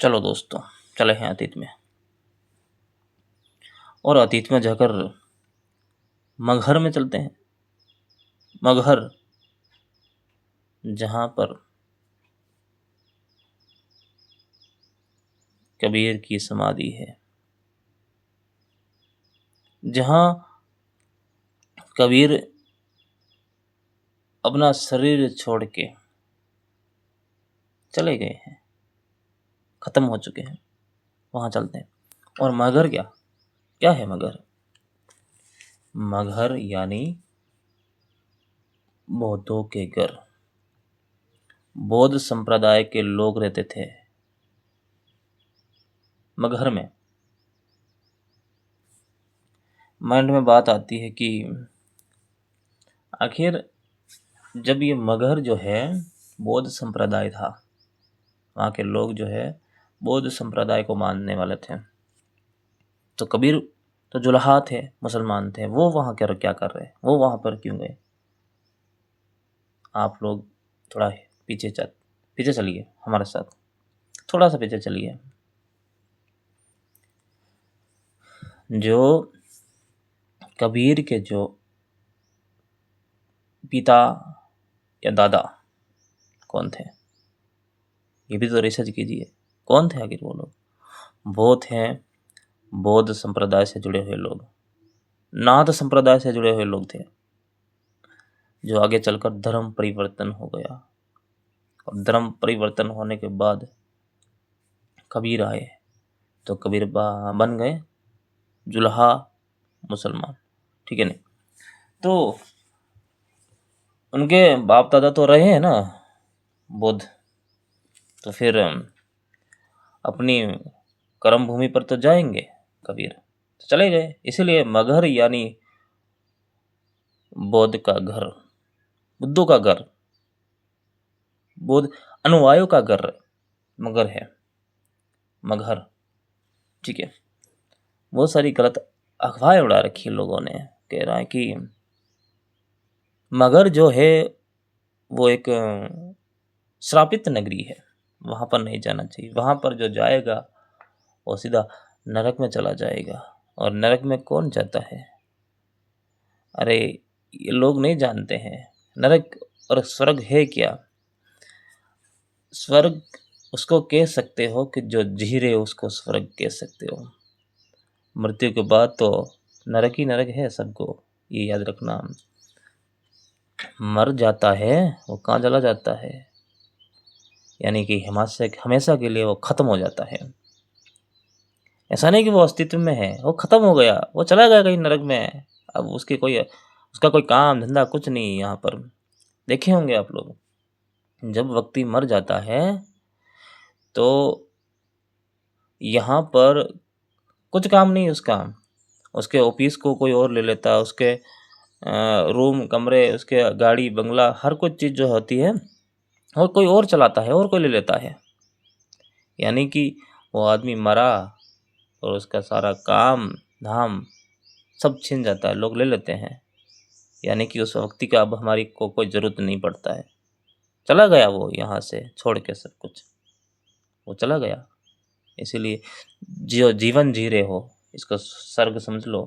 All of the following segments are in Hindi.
चलो दोस्तों, चले हैं अतीत में और अतीत में जाकर मगहर में चलते हैं। मगहर, जहाँ पर कबीर की समाधि है, जहाँ कबीर अपना शरीर छोड़ के चले गए हैं, खत्म हो चुके हैं, वहाँ चलते हैं। और मगहर क्या क्या है मगहर? मगहर यानी बौद्धों के घर। बौद्ध संप्रदाय के लोग रहते थे मगहर में। माइंड में बात आती है कि आखिर जब ये मगहर जो है बौद्ध संप्रदाय था, वहाँ के लोग जो है बौद्ध संप्रदाय को मानने वाले थे, तो कबीर तो जुलाहा थे, मुसलमान थे, वो वहाँ क्या कर रहे, वो वहाँ पर क्यों गए? आप लोग थोड़ा पीछे चलिए, हमारे साथ थोड़ा सा पीछे चलिए। जो कबीर के जो पिता या दादा कौन थे, ये भी तो रिसर्च कीजिए। कौन थे आखिर वो लोग? वो थे बौद्ध संप्रदाय से जुड़े हुए लोग, नाथ संप्रदाय से जुड़े हुए लोग थे, जो आगे चलकर धर्म परिवर्तन हो गया। और धर्म परिवर्तन होने के बाद कबीर आए, तो कबीर बन गए जुल्हा मुसलमान, ठीक है नहीं? तो उनके बाप दादा तो रहे हैं ना बुद्ध, तो फिर अपनी कर्म भूमि पर तो जाएंगे कबीर, तो चले गए। इसीलिए मगहर यानी बौद्ध का घर, बुद्धों का घर, बौद्ध अनुयायियों का घर मगर है मगहर, ठीक है। बहुत सारी गलत अफवाहें उड़ा रखी है लोगों ने, कह रहा है कि मगहर जो है वो एक श्रापित नगरी है, वहाँ पर नहीं जाना चाहिए, वहाँ पर जो जाएगा वो सीधा नरक में चला जाएगा। और नरक में कौन जाता है? अरे ये लोग नहीं जानते हैं नरक और स्वर्ग है क्या। स्वर्ग उसको कह सकते हो कि जो जी रहे उसको स्वर्ग कह सकते हो। मृत्यु के बाद तो नरक ही नरक है सबको, ये याद रखना। मर जाता है वो कहाँ चला जाता है, यानी कि हमेशा के लिए वो खत्म हो जाता है। ऐसा नहीं कि वो अस्तित्व में है, वो खत्म हो गया, वो चला गया कहीं नरक में। अब उसका कोई काम धंधा कुछ नहीं यहाँ पर। देखे होंगे आप लोग, जब व्यक्ति मर जाता है तो यहाँ पर कुछ काम नहीं उसका, उसके ऑफिस को कोई और ले लेता, उसके रूम कमरे, उसके गाड़ी बंगला, हर कुछ चीज़ जो होती है और कोई और चलाता है और कोई ले लेता है। यानी कि वो आदमी मरा और उसका सारा काम धाम सब छिन जाता है, लोग ले लेते हैं। यानी कि उस व्यक्ति का अब हमारी को कोई ज़रूरत नहीं पड़ता है, चला गया वो यहाँ से छोड़ के सब कुछ, वो चला गया। इसीलिए जो जीवन जी रहे हो इसको स्वर्ग समझ लो।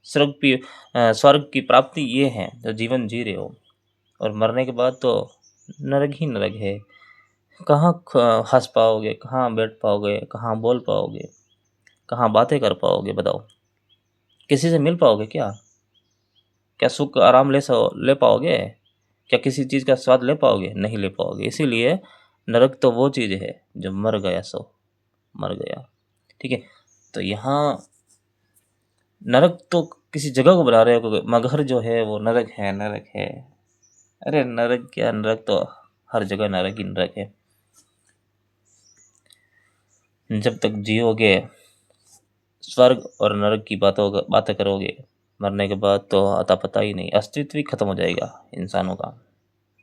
स्वर्ग की प्राप्ति ये है जो जीवन जी रहे हो, और मरने के बाद तो नरक ही नरक है। कहाँ हंस पाओगे, कहाँ बैठ पाओगे, कहाँ बोल पाओगे, कहाँ बातें कर पाओगे बताओ? किसी से मिल पाओगे क्या? क्या सुख आराम ले पाओगे? क्या किसी चीज़ का स्वाद ले पाओगे? नहीं ले पाओगे। इसीलिए नरक तो वो चीज़ है जो मर गया सो मर गया, ठीक है। तो यहाँ नरक तो किसी जगह को बना रहे हो, क्योंकि मगहर जो है वो नरक है, नरक है। अरे नरक क्या, नरक तो हर जगह नरक ही नरक है। जब तक जियोगे स्वर्ग और नरक की बातें करोगे, मरने के बाद तो अता पता ही नहीं, अस्तित्व ही खत्म हो जाएगा इंसानों का।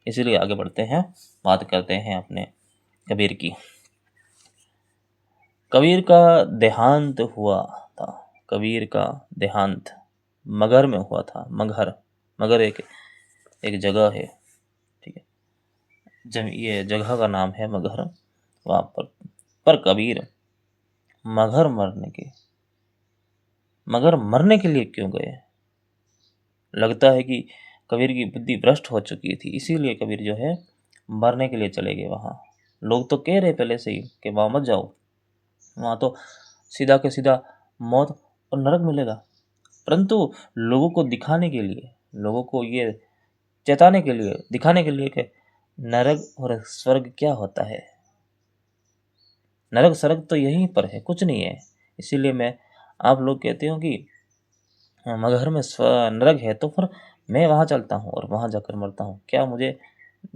इसीलिए आगे बढ़ते हैं, बात करते हैं अपने कबीर की। कबीर का देहांत हुआ था, कबीर का देहांत मगहर में हुआ था। मगहर एक जगह है, ठीक है। जब ये जगह का नाम है मगहर, वहाँ पर पर कबीर मगर मरने के लिए क्यों गए? लगता है कि कबीर की बुद्धि भ्रष्ट हो चुकी थी, इसीलिए कबीर जो है मरने के लिए चले गए वहाँ। लोग तो कह रहे पहले से ही कि वहाँ मत जाओ, वहाँ तो सीधा के सीधा मौत और नरक मिलेगा। परंतु लोगों को दिखाने के लिए, लोगों को ये चेताने के लिए, दिखाने के लिए कि नरक और स्वर्ग क्या होता है, नरक स्वर्ग तो यहीं पर है, कुछ नहीं है। इसीलिए मैं आप लोग कहते हो कि मगहर में नरक है, तो फिर मैं वहाँ चलता हूँ और वहाँ जाकर मरता हूँ, क्या मुझे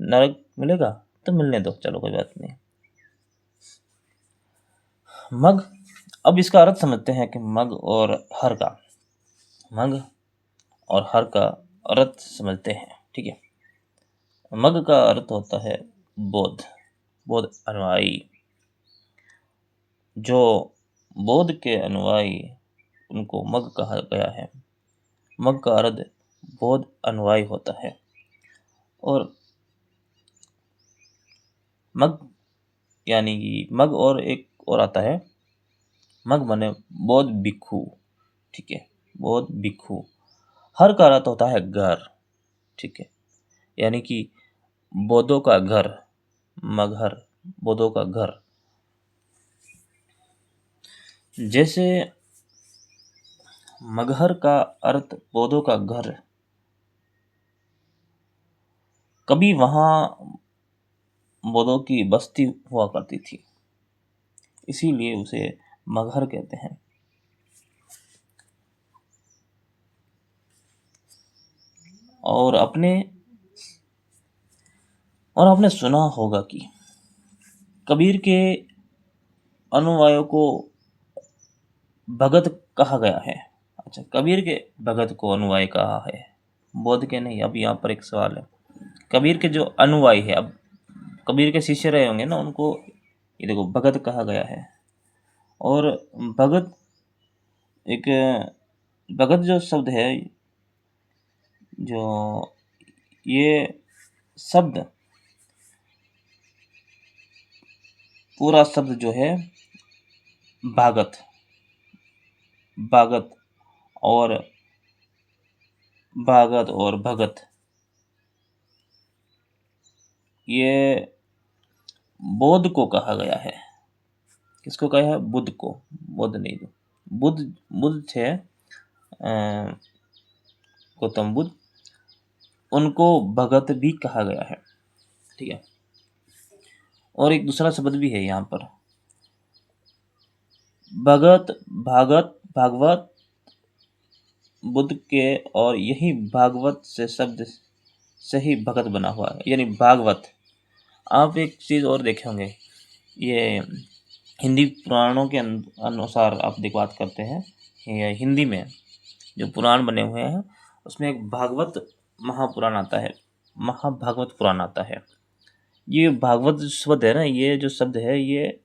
नरक मिलेगा? तो मिलने दो, चलो कोई बात नहीं। मग, अब इसका अर्थ समझते हैं कि मग और हर का अर्थ समझते हैं। ठीक है, मग का अर्थ होता है बोध अनुयायी। जो बोध के अनुयायी, उनको मग कहा गया है। मग का अर्थ बोध अनुयायी होता है। और मग यानी कि मग और एक और आता है, मग माने बोध भिक्षु। ठीक है, बोध भिक्षु। हर का अर्थ होता है घर। ठीक है, यानी कि बोधों का घर, मगहर बोधों का घर। जैसे मगहर का अर्थ बोधों का घर, कभी वहां बोधों की बस्ती हुआ करती थी, इसीलिए उसे मगहर कहते हैं। और आपने सुना होगा कि कबीर के अनुयायियों को भगत कहा गया है। अच्छा, कबीर के भगत को अनुयायी कहा है, बोध के नहीं। अब यहाँ पर एक सवाल है, कबीर के जो अनुयायी है, अब कबीर के शिष्य रहे होंगे ना, उनको ये देखो भगत कहा गया है। और भगत भगत जो शब्द है, जो ये शब्द, पूरा शब्द जो है भागत और भगत, ये बोध को कहा गया है। किसको कहा है? बुद्ध को। बुद्ध नहीं, बुद्ध थे गौतम बुद्ध, उनको भगत भी कहा गया है। ठीक है, और एक दूसरा शब्द भी है यहाँ पर, भगत, भागवत बुद्ध के, और यही भागवत से शब्द से ही भगत बना हुआ है, यानी भागवत। आप एक चीज़ और देखे होंगे, ये हिंदी पुराणों के अनुसार आप बात करते हैं, ये हिंदी में जो पुराण बने हुए हैं, उसमें एक भागवत महापुराण आता है, महाभागवत पुराण आता है। ये भागवत शब्द है ना, ये जो शब्द है ये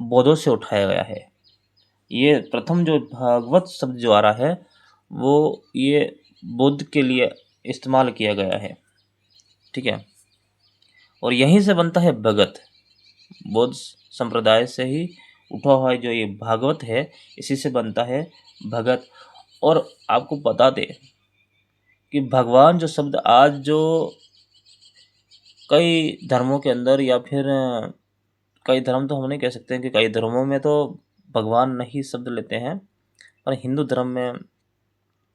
बौद्धों से उठाया गया है। ये प्रथम जो भागवत शब्द जो आ रहा है, वो ये बुद्ध के लिए इस्तेमाल किया गया है। ठीक है, और यहीं से बनता है भगत। बौद्ध संप्रदाय से ही उठा हुआ है जो ये भागवत है, इसी से बनता है भगत। और आपको बता दें कि भगवान जो शब्द आज जो कई धर्मों के अंदर, या फिर कई धर्म तो हम नहीं कह सकते हैं कि कई धर्मों में तो भगवान नहीं शब्द लेते हैं, पर हिंदू धर्म में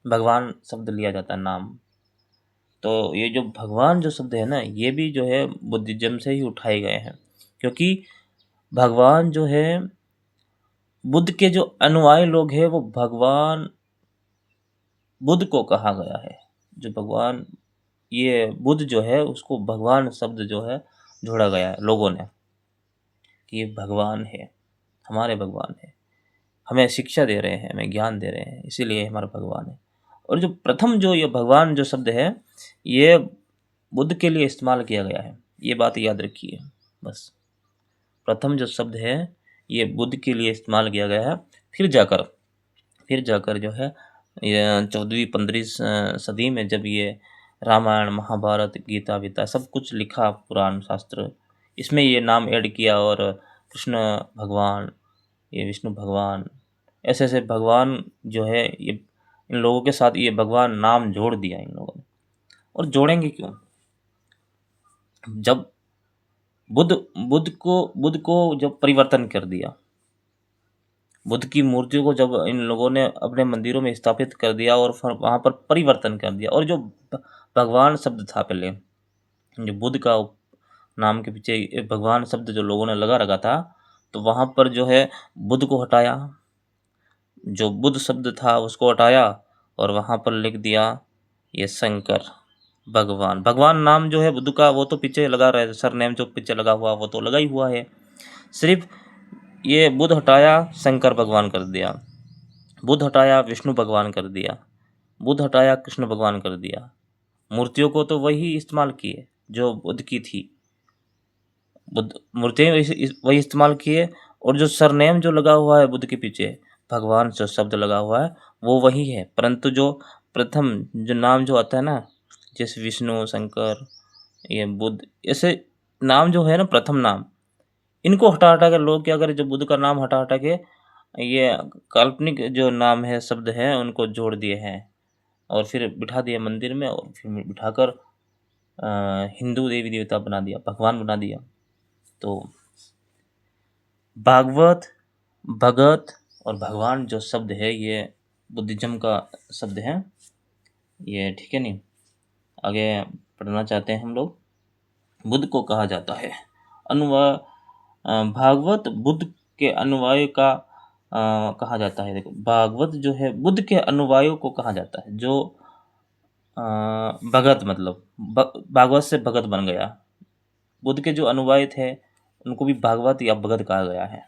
भगवान शब्द लिया जाता है, नाम। तो ये जो भगवान जो शब्द है ना, ये भी जो है बुद्धिज्म से ही उठाए गए हैं, क्योंकि भगवान जो है, बुद्ध के जो अनुयायी लोग हैं, वो भगवान बुद्ध को कहा गया है। जो भगवान, ये बुद्ध जो है, उसको भगवान शब्द जो है जोड़ा गया है लोगों ने, कि ये भगवान है, हमारे भगवान है, हमें शिक्षा दे रहे हैं, हमें ज्ञान दे रहे हैं, इसीलिए हमारा भगवान है। और जो प्रथम जो ये भगवान जो शब्द है, ये बुद्ध के लिए इस्तेमाल किया गया है, ये बात याद रखिए बस। प्रथम जो शब्द है ये बुद्ध के लिए इस्तेमाल किया गया है। फिर जाकर जो है ये 14वीं-15वीं सदी में, जब ये रामायण, महाभारत, गीता वीता सब कुछ लिखा, पुराण शास्त्र, इसमें ये नाम ऐड किया, और कृष्ण भगवान, ये विष्णु भगवान, ऐसे ऐसे भगवान जो है ये इन लोगों के साथ ये भगवान नाम जोड़ दिया इन लोगों ने। और जोड़ेंगे क्यों? जब बुद्ध को जब परिवर्तन कर दिया, बुद्ध की मूर्तियों को जब इन लोगों ने अपने मंदिरों में स्थापित कर दिया और फिर वहाँ पर परिवर्तन कर दिया, और जो भगवान शब्द था पहले, जो बुद्ध का नाम के पीछे एक भगवान शब्द जो लोगों ने लगा रखा था, तो वहाँ पर जो है बुद्ध को हटाया, जो बुद्ध शब्द था उसको हटाया और वहाँ पर लिख दिया ये शंकर भगवान। भगवान नाम जो है बुद्ध का वो तो पीछे लगा रहा है, सर नेम जो पीछे लगा हुआ वो तो लगा ही हुआ है, सिर्फ ये बुद्ध हटाया शंकर भगवान कर दिया, बुद्ध हटाया विष्णु भगवान कर दिया, बुद्ध हटाया कृष्ण भगवान कर दिया। मूर्तियों को तो वही इस्तेमाल किए जो बुद्ध की थी, बुद्ध मूर्तियाँ वही इस्तेमाल किए, और जो सरनेम जो लगा हुआ है बुद्ध के पीछे, भगवान जो शब्द लगा हुआ है वो वही है, परंतु जो प्रथम जो नाम जो आता है ना, जैसे विष्णु, शंकर, ये बुद्ध, ऐसे नाम जो है ना प्रथम नाम, इनको हटा हटा के लोग क्या करें, जो बुद्ध का नाम हटा हटा के ये काल्पनिक जो नाम है शब्द है उनको जोड़ दिए हैं, और फिर बिठा दिया मंदिर में, और फिर बिठाकर हिंदू देवी देवता बना दिया, भगवान बना दिया। तो भागवत, भगत और भगवान जो शब्द है ये बुद्धिज्म का शब्द है ये, ठीक है नहीं। आगे पढ़ना चाहते हैं हम लोग। बुद्ध को कहा जाता है भागवत बुद्ध के अनुयायी का कहा जाता है। देखो भागवत जो है बुद्ध के अनुयायियों को कहा जाता है, जो भगत मतलब भागवत से भगत बन गया। बुद्ध के जो अनुयायी थे उनको भी भागवत या भगत कहा गया है,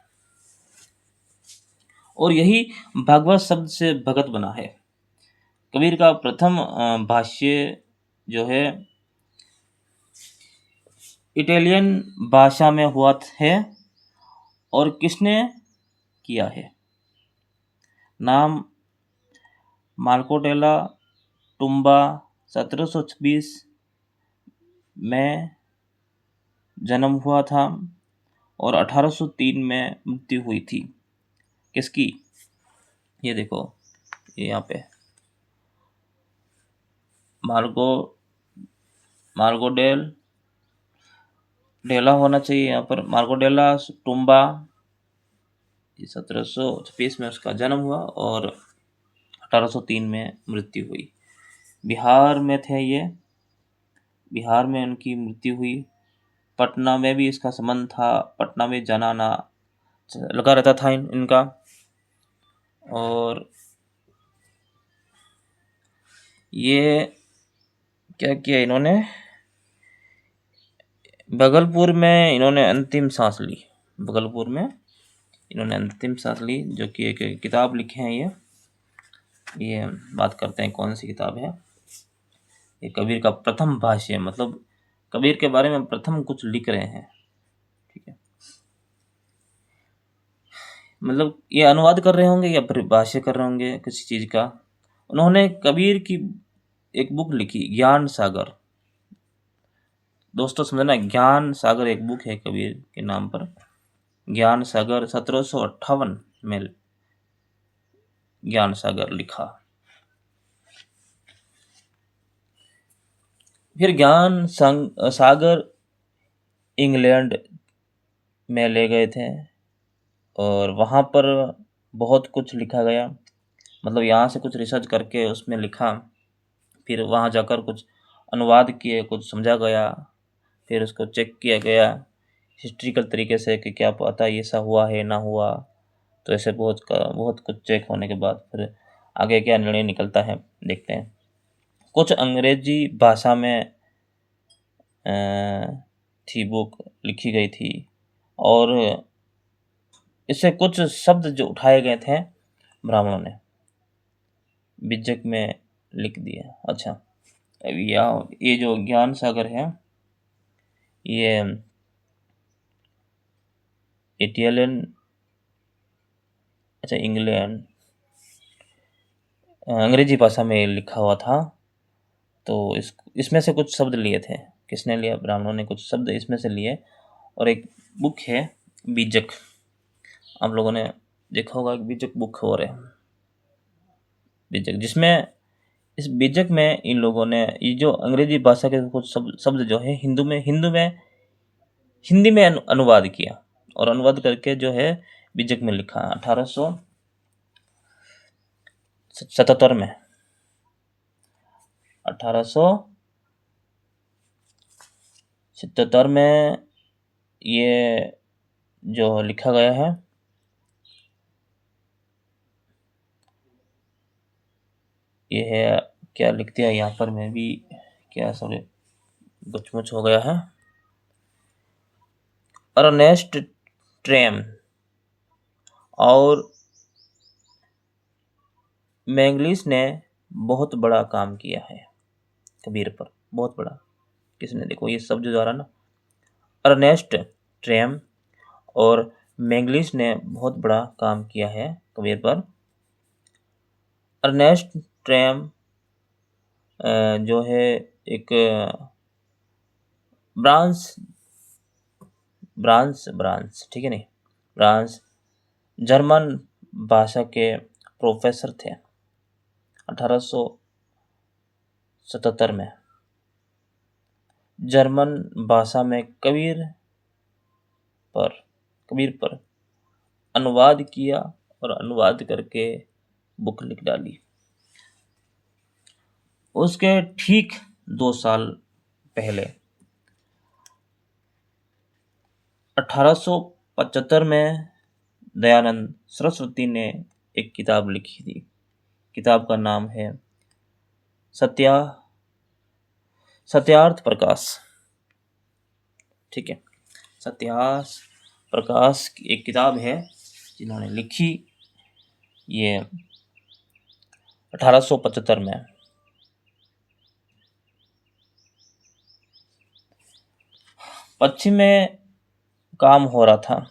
और यही भागवत शब्द से भगत बना है। कबीर का प्रथम भाष्य जो है इटालियन भाषा में हुआ है, और किसने किया है? नाम मार्को डेला टुम्बा 1726 में जन्म हुआ था और 1803 में मृत्यु हुई थी। किसकी? ये देखो ये यहाँ पे मार्को डेला होना चाहिए यहाँ पर, मार्को डेला टुम्बा 1726 में उसका जन्म हुआ और 1803 में मृत्यु हुई। बिहार में थे ये, बिहार में उनकी मृत्यु हुई। पटना में भी इसका संबंध था, पटना में जाना आना लगा रहता था इनका। और ये क्या किया इन्होंने, भागलपुर में इन्होंने अंतिम सांस ली, भागलपुर में इन्होंने अंतिम सांस ली, जो कि एक किताब लिखे हैं ये बात करते हैं कौन सी किताब है। ये कबीर का प्रथम भाष्य, मतलब कबीर के बारे में प्रथम कुछ लिख रहे हैं, ठीक है। मतलब ये अनुवाद कर रहे होंगे या फिर भाष्य कर रहे होंगे किसी चीज का। उन्होंने कबीर की एक बुक लिखी, ज्ञान सागर। दोस्तों समझना, ज्ञान सागर एक बुक है कबीर के नाम पर, ज्ञान सागर 1758 में ज्ञान सागर लिखा। फिर ज्ञान सागर इंग्लैंड में ले गए थे और वहाँ पर बहुत कुछ लिखा गया, मतलब यहाँ से कुछ रिसर्च करके उसमें लिखा, फिर वहाँ जाकर कुछ अनुवाद किए, कुछ समझा गया, फिर उसको चेक किया गया हिस्ट्रिकल तरीके से कि क्या पता ये ऐसा हुआ है ना हुआ। तो ऐसे बहुत कुछ चेक होने के बाद फिर आगे क्या निर्णय निकलता है देखते हैं। कुछ अंग्रेजी भाषा में थी बुक, लिखी गई थी, और इससे कुछ शब्द जो उठाए गए थे ब्राह्मणों ने बिजक में लिख दिए। अच्छा, अब ये जो ज्ञान सागर है ये इटालियन, अच्छा इंग्लैंड अंग्रेजी भाषा में लिखा हुआ था। तो इसमें से कुछ शब्द लिए थे, किसने लिया? ब्राह्मणों ने कुछ शब्द इसमें से लिए, और एक बुक है बीजक, आप लोगों ने देखा होगा कि बीजक बुक और है बीजक, जिसमें इस बीजक में इन लोगों ने ये जो अंग्रेजी भाषा के कुछ शब्द जो है हिंदी में अनुवाद किया और अनुवाद करके जो है बीजक में लिखा 1877 में 1877 में ये जो लिखा गया है, ये है क्या लिख दिया यहाँ पर, मैं भी क्या सॉरी गुचमुच हो गया है। अर्नेस्ट ट्रेम और मैंगलिस ने बहुत बड़ा काम किया है कबीर पर, बहुत बड़ा। किसने, देखो ये शब्द जो आ रहा ना, अर्नेस्ट ट्रेम और मैंगलिस ने बहुत बड़ा काम किया है कबीर पर। अर्नेस्ट ट्रेम जो है एक ब्रांस ठीक है नहीं, ब्रांस जर्मन भाषा के प्रोफेसर थे 1877 में। जर्मन भाषा में कबीर पर अनुवाद किया और अनुवाद करके बुक लिख डाली। उसके ठीक 2 साल पहले 1875 में दयानंद सरस्वती ने एक किताब लिखी थी। किताब का नाम है सत्यार्थ प्रकाश, ठीक है। सत्यार्थ प्रकाश की एक किताब है जिन्होंने लिखी ये 1875 में। पश्चिम में काम हो रहा था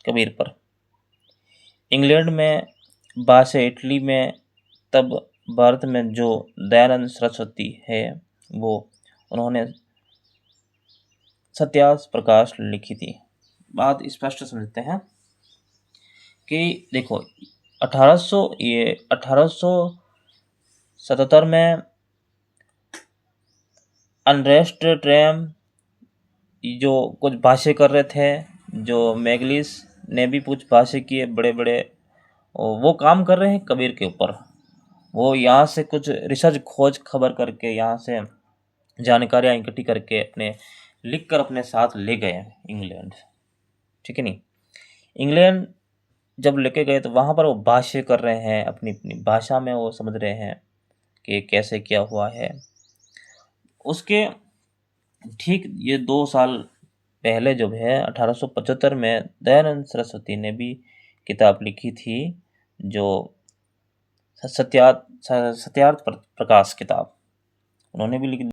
कबीर पर, इंग्लैंड में, बासे इटली में, तब भारत में जो दयानंद सरस्वती है वो उन्होंने सत्यार्थ प्रकाश लिखी थी। बात स्पष्ट समझते हैं कि देखो 1877 में अर्नेस्ट ट्रेम जो कुछ भाष्य कर रहे थे, जो मैगलिस ने भी कुछ भाष्य किए बड़े बड़े, वो काम कर रहे हैं कबीर के ऊपर। वो यहाँ से कुछ रिसर्च खोज खबर करके, यहाँ से जानकारियाँ इकट्ठी करके अपने लिख कर अपने साथ ले गए इंग्लैंड, ठीक है नहीं। इंग्लैंड जब लेके गए तो वहाँ पर वो भाष्य कर रहे हैं, अपनी अपनी भाषा में वो समझ रहे हैं कि कैसे क्या हुआ है। उसके ठीक ये 2 साल पहले जो है 1875 में दयानंद सरस्वती ने भी किताब लिखी थी, जो सत्यार्थ प्रकाश किताब उन्होंने भी लिखी।